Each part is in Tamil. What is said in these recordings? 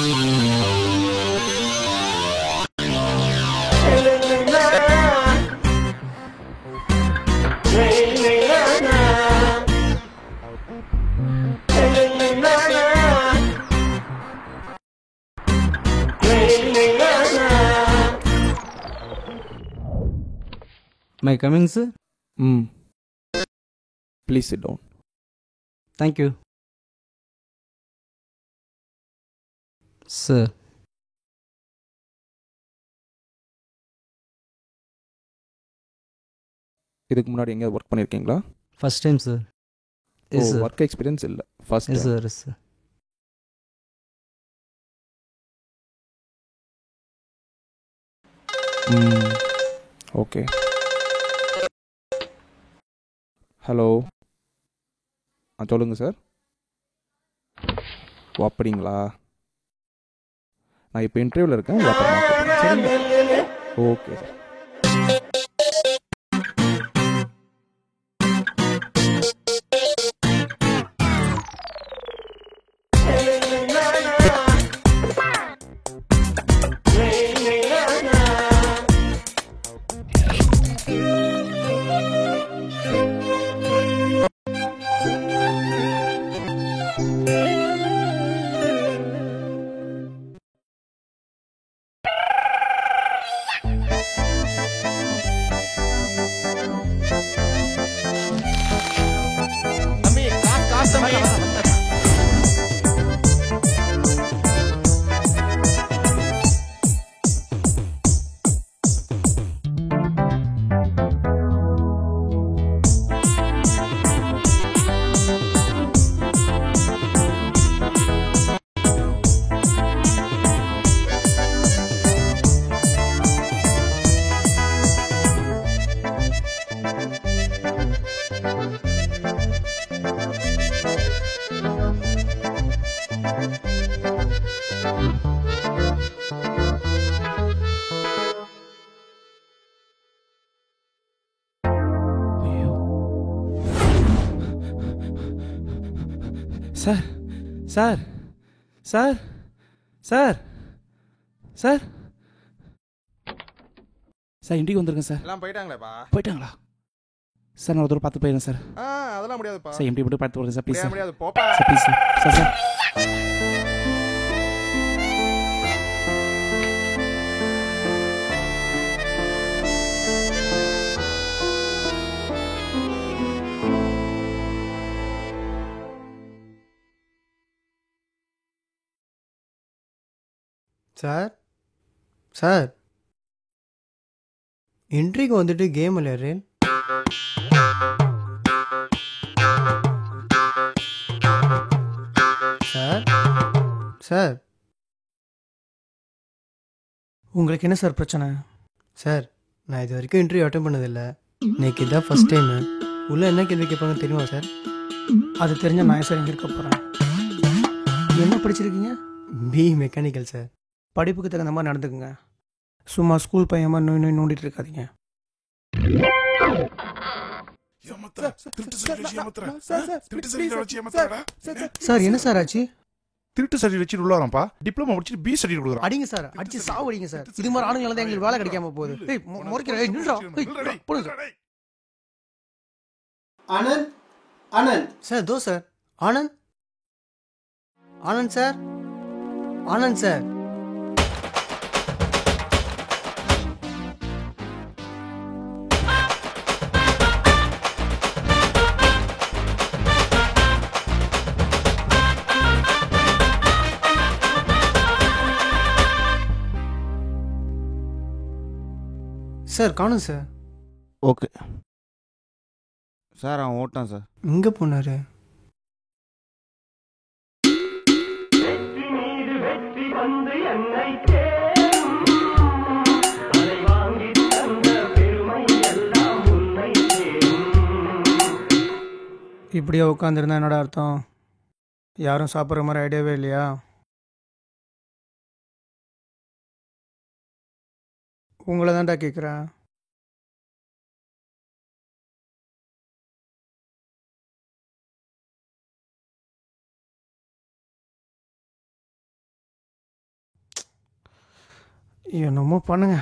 May I coming, sir? Please sit down. Thank you. Sir. இதுக்கு முன்னாடி எங்கேயாவது ஒர்க் பண்ணியிருக்கீங்களா? First time, sir. Yes, sir. Work experience இல்லை, first Yes, sir. Yes, sir. Okay. Hello, சொல்லுங்கள் சார். ஓ அப்படிங்களா? நான் இப்போ இன்டர்வியூவில் இருக்கேன். Okay sir. Sir sir sir sir sir sir இன்றைக்கு வந்துருங்க சார். எல்லாம் போயிட்டாங்களேப்பா. போயிட்டாங்களா சார்? நான் ஒரு தூரம் பார்த்து போயிடுறேன் சார். அதெல்லாம் முடியாதுப்பா. சார் எப்படி மட்டும் பார்த்து போகிறேன் சார், ப்ளீஸ் சார். முடியாது, போப்பா sir, please sir. Sir sir sir sir என்ட்ரிக்கு வந்துட்டு கேம் விளையாடுறேன். சார் சார் உங்களுக்கு என்ன சார் பிரச்சனை? சார் நான் இது வரைக்கும் இன்டர்வியூ அட்டன் பண்ணதில்லை. இன்னைக்கு இதான் ஃபர்ஸ்ட் டைமு. உள்ளே என்ன கேள்வி கேட்பாங்கன்னு தெரியுமா சார்? அது தெரிஞ்ச நான் சார் எங்கே இருக்க போகிறேன். என்ன படிச்சிருக்கீங்க? BE mechanical sir. படிப்புக்கு தகுந்த மாதிரி நடந்துக்குங்க. சும்மா ஸ்கூல் பையமா நோய் நோண்டிட்டு இருக்காதீங்க. சார் என்ன சார் ஆச்சு? திருட்டு சர்டிஃபிகேட் வச்சு உள்ளாரப்பா. டிப்ளமோ முடிச்சிட்டு பி சர்டிஃபிகேட் கொடுக்குறான். அடிங்க சார், அடிச்சு சாவு அடிங்க சார். இது மாதிரி ஆளுங்களால தான் எங்களுக்கு வேலை கிடைக்காம போகுது. ஏய் முறைக்கிற, ஏய் நில்றா. ஏய் போடுங்க. ஆனந்த் ஆனந்த் சார், தோ sir. Anand Anand sir, Anand sir. Sir காணும் சார். ஓகே சார், அவன் ஓட்டான் சார். எங்கே போனாரு? இப்படியே உட்காந்துருந்தா என்னோட அர்த்தம்? யாரும் சாப்பிட்ற மாதிரி ஐடியாவே இல்லையா? உங்களை தான்டா கேட்குறேன். என்னமோ பண்ணுங்க.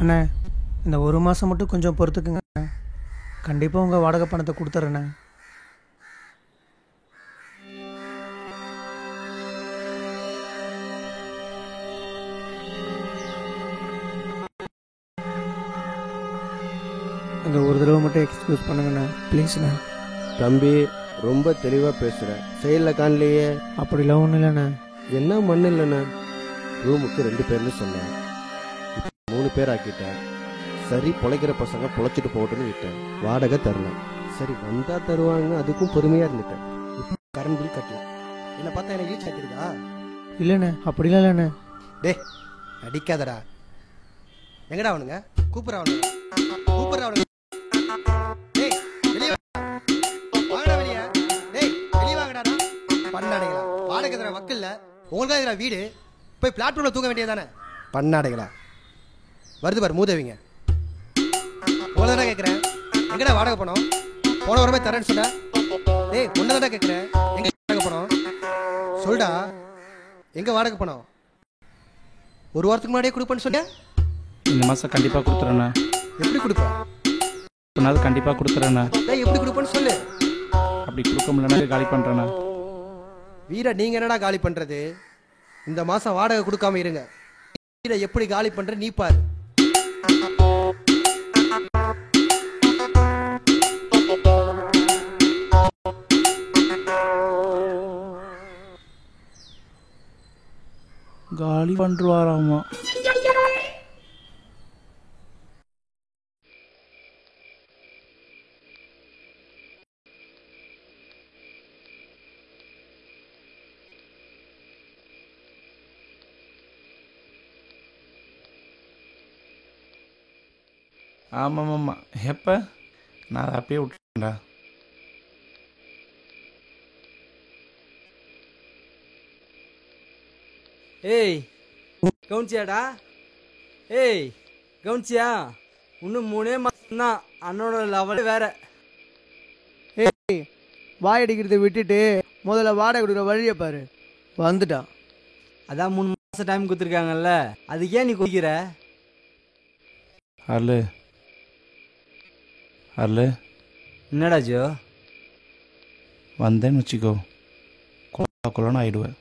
அண்ணே, இந்த ஒரு மாதம் மட்டும் கொஞ்சம் பொறுத்துக்குங்க. கண்டிப்பாக உங்கள் வாடகை பணத்தை கொடுத்துட்றேண்ணே. இந்த ஒரு தடவை மட்டும் எக்ஸ்கியூஸ் பண்ணுங்கண்ணா, ப்ளீஸ்ண்ணா. தம்பி ரொம்ப தெளிவாக பேசுகிறேன், செயலில் காணலையே. அப்படிலாம் ஒன்றும் இல்லைண்ணே. என்ன மண்ணு இல்லைண்ணா, ரூமுக்கு 2 பேர்னு சொன்னேன், 3 பேர் ஆக்கிட்டேன். சரி பொழைக்கிற பசங்க பொழைச்சிட்டு போகட்டுன்னு விட்டேன். வாடகை தரல, சரி வந்தா தருவாங்க, அதுக்கும் பொறுமையாக இருந்துட்டேன். இப்போ கரண்ட் பில் கட்டல. என்னை பார்த்தா எனக்கு ரீச் ஆகிருக்கா? இல்லைண்ணே, அப்படிலாம் இல்லைண்ணே. டே அடிக்காதடா. எங்கடா அவனுங்க? கூப்பிட்ற அவனுங்க, கூப்பிட்ற அவனுங்க. டேய் வெளியே வாங்கடா, வெளியே. டேய் வெளியே வாங்கடா. பண்ணாடைகளா, வாடகை தர வக்கில்ல உங்களுக்கு தான் வீடு, போய் பிளாட்ஃபார்மில் தூங்க வேண்டியதானே. பண்ணாடைகளா வருது பாரு மூதவிங்க. உங்களை தானே கேட்குறேன், எங்கடா வாடகை பணம்? போன வாரமே தரேன்னு சொன்ன. டேய் ஒன்றை தானே கேட்குறேன், எங்க வாடகை பணம் சொல்டா. எங்க வாடகை பணம்? ஒரு வாரத்துக்கு முன்னாடியே கொடுப்பேன்னு சொன்னேன். இந்த மாதம் கண்டிப்பாக கொடுத்துறேண்ணா. எப்படி கொடுப்பேன்? சொன்னது கண்டிப்பாக கொடுத்துறேண்ணா. டேய் எப்படி கொடுப்பேன்னு சொல்லு. அப்படி கொடுக்க முடியலன்னா காலி பண்ணுறேண்ணா. வீரை நீங்க என்னடா காலி பண்றது? இந்த மாசம் வாடகை கொடுக்காம இருங்க. வீரை எப்படி காலி பண்ற நீ பாரு. காலி பண்ணுவாராமா. ஆமாம்மா, எப்போ? நான் அதை அப்பயே விட்டுட்டேன்டா. ஏய் கவுன்சியாடா? ஏய் கவுன்சியா? இன்னும் 3 மாதம் தான், அண்ணனோட லெவல் வேற. ஏய் வாய் அடிக்கிறத விட்டுட்டு முதல்ல வாடகை கொடுக்குற வழியை பாரு. வந்துட்டான். அதான் 3 மாதம் டைம் கொடுத்துருக்காங்கல்ல, அதுக்கு ஏன் நீ குடிக்கிற? அல்லு அல்லு என்னடா ஜோ? வந்தேன்னு வச்சுக்கோ, கொள்ளன்னு ஆயிடுவேன்.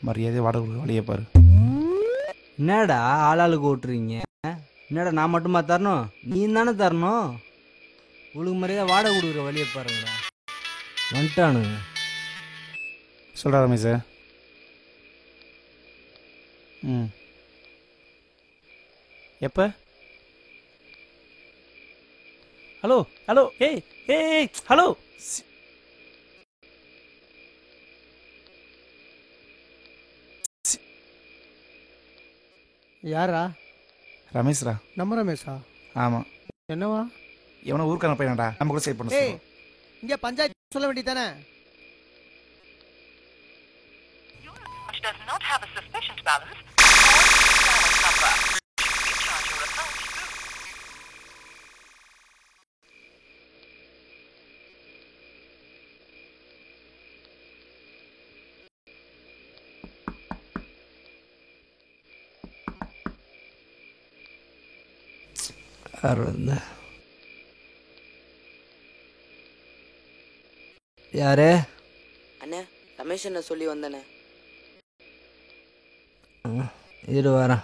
மரியாதை வாடகை கொடுக்குற வழியை பாரு. என்னடா ஆளாளுக்கு ஓட்டுறீங்க? என்னடா நான் மட்டுமா தரணும்? நீ தானே தரணும். உங்களுக்கு மரியாதை வாடகை கொடுக்குற வழியை பாருங்கடா. வந்துட்டானுங்க. சொல்கிறா ரமேஷ். ம் எப்போ? ஹலோ ஹலோ, ஏய் ஏய் ஹலோ. யாரா? ரமேஷ்ரா. நம்ம ரமேஷா? ஆமாம். என்னவா? எவனோ ஊருக்கான பையனாடா, நம்ம கூட சைட் பண்ண. ஏய் இங்க பஞ்சாயத்து சொல்ல வேண்டியதானே. does not have a sufficient balance or balance number. Recharge your account soon. யாரு? அண்ணே, ரமேஷ் என்ன சொல்லி வந்தனே. இரு வரேன்.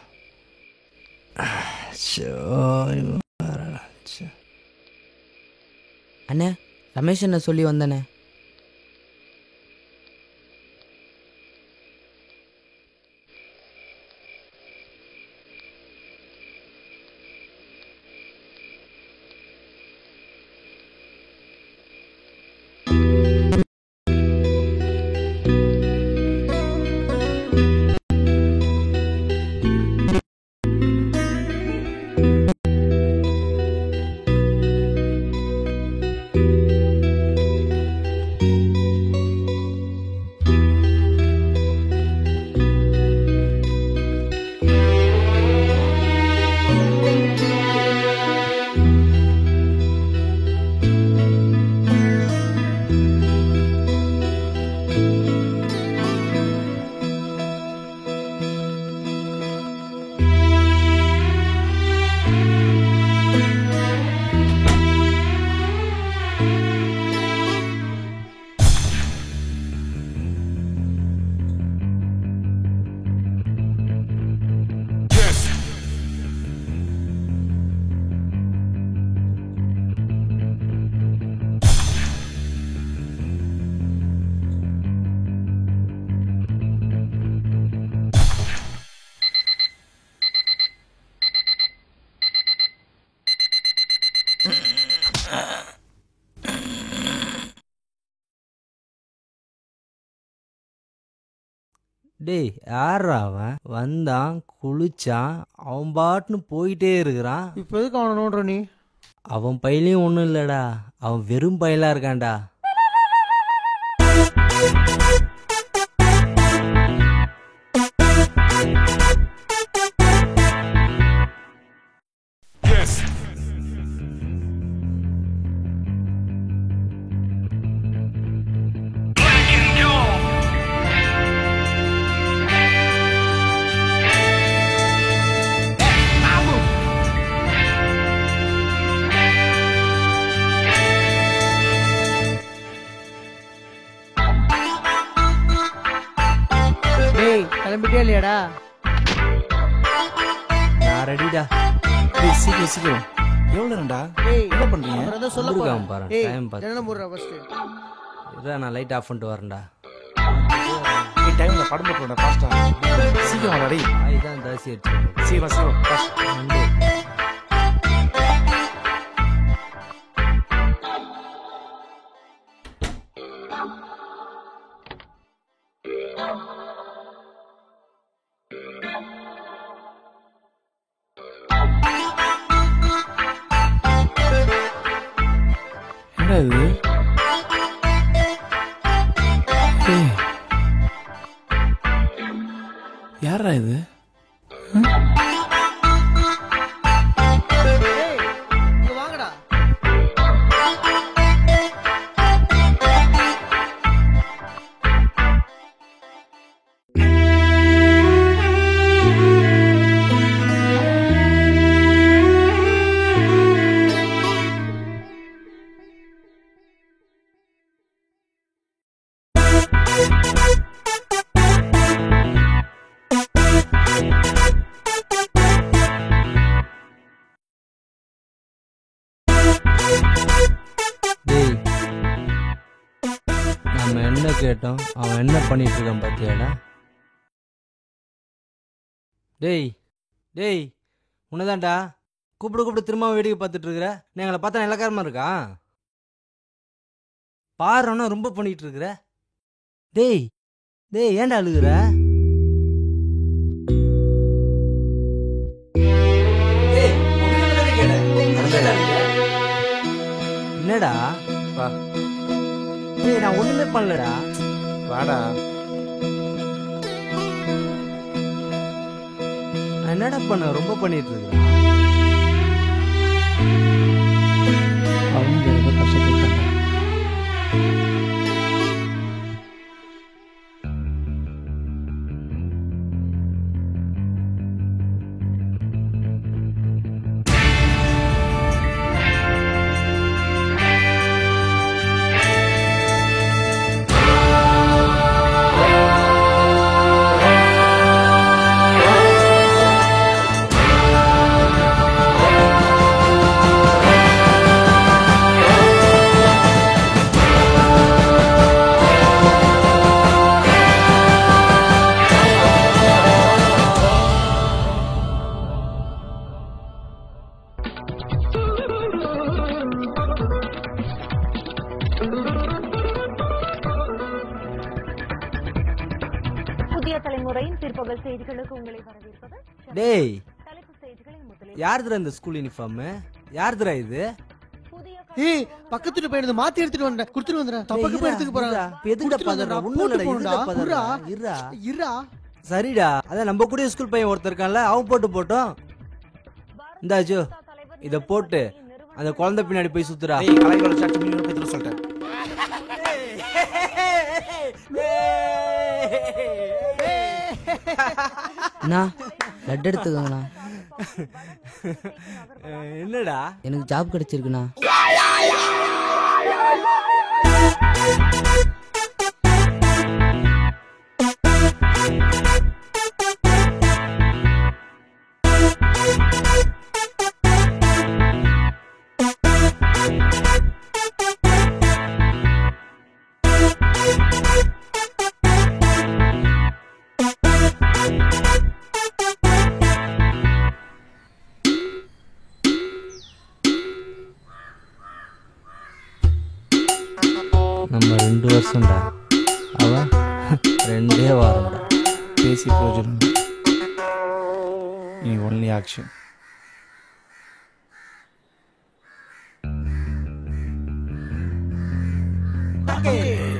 அண்ணே, ரமேஷ் என்ன சொல்லி வந்தனே. டேய் யாரா அவன் வந்தான் குளிச்சான் அவன் பாட்டுன்னு போயிட்டே இருக்கிறான். இப்போ எதுக்கு அவனை நோண்டுற நீ? அவன் பையிலையும் ஒன்றும் இல்லைடா, அவன் வெறும் பையலா இருக்கான்டா. டேய் கிளம்பிட்டே இல்லையாடா? நான் ரெடிடா. டேய் சீக்கிரம் சீக்கிரம். எவ்வளோ நேரம்டா? டேய் என்ன பண்ணுறீங்க? அப்புறம் ஏதோ சொல்ல இருக்காம போறேன். பாரு, டேய் time பார்த்து. ஜன்னலை மூடுறா ஃபர்ஸ்ட். இருடா, நான் லைட் ஆஃப் பண்ணிட்டு வரேன்டா. டேய் டைமில் படம் போட்டுருண்டா ஃபாஸ்ட்டாக. சீக்கிரம் வாடா டேய். அதுதான் தாசி அடிச்சு சீக்கிரம் சீக்கிரம் ஃபாஸ்ட். என்னடா இது? ஏய், யாரா இது? டேய் இங்க வாங்கடா. டேய், நம்ம என்ன கேட்டோம், அவன் என்ன பண்ணிட்டு இருக்கான் பாத்தியாடா? டேய் டேய், உன்னதான்டா கூப்பிட்டு திரும்ப வேடிக்கை பார்த்துட்டு இருக்கிற. நீ எங்களை பார்த்தா இலக்காரமா இருக்கா? பாருன்னா ரொம்ப பண்ணிட்டு இருக்கிற. டேய் டேய், ஏன்டா அழுகுற? டேய், உன்கிட்ட தானே கேட்டேன். ஏன்டா அழுகுற? என்னடா? வா டேய், நான் ஒண்ணுமே பண்ணலடா. வாடா. நான் என்னடா பண்ண? ரொம்ப பண்ணிட்டு இருக்கிறேன். அவங்க ஏதோ கஷ்டப்பட்டாங்க. புதிய தலைமுறையின் பிற்பகல் செய்திகளுக்கு உங்களை வரவேற்பது. டேய், தலைப்பு செய்திகளின் முதலில் யாருதுடா இந்த ஸ்கூல் யூனிஃபார்ம்? யாருதுடா இது? புதிய ஏய் பக்கத்துல போய் மாத்தி எடுத்துட்டு வந்தேன். குடுத்துட்டு வந்துறேன். தப்பக்கு போய் எடுத்துக்க போறேன். எதுக்குடா பதறா? ஒண்ணும் இல்லடா, எதுக்குடா பதறா? இருடா. இருடா. சரிடா, அதான் நம்ம கூட ஸ்கூல் பையன் ஒருத்தர் இருக்கான்ல, அவன் போட்டோம். இந்தாச்சு, இத போட்டு அந்த குழந்தை பின்னாடி போய் சுத்துறா. டேய் கலைகளோட சாட் பண்ணி போய் தர சொல்லிட்டேன். அண்ணா லட் எடுத்துக்கோங்கண்ணா. என்னடா? எனக்கு ஜாப் கிடைச்சிருக்குண்ணா. நம்ம 2 வருஷம்டா, அவன் 2 வாரம்டா. பேசி பிரயோஜனம் இனி ஒன்லி ஆக்ஷன். Okay.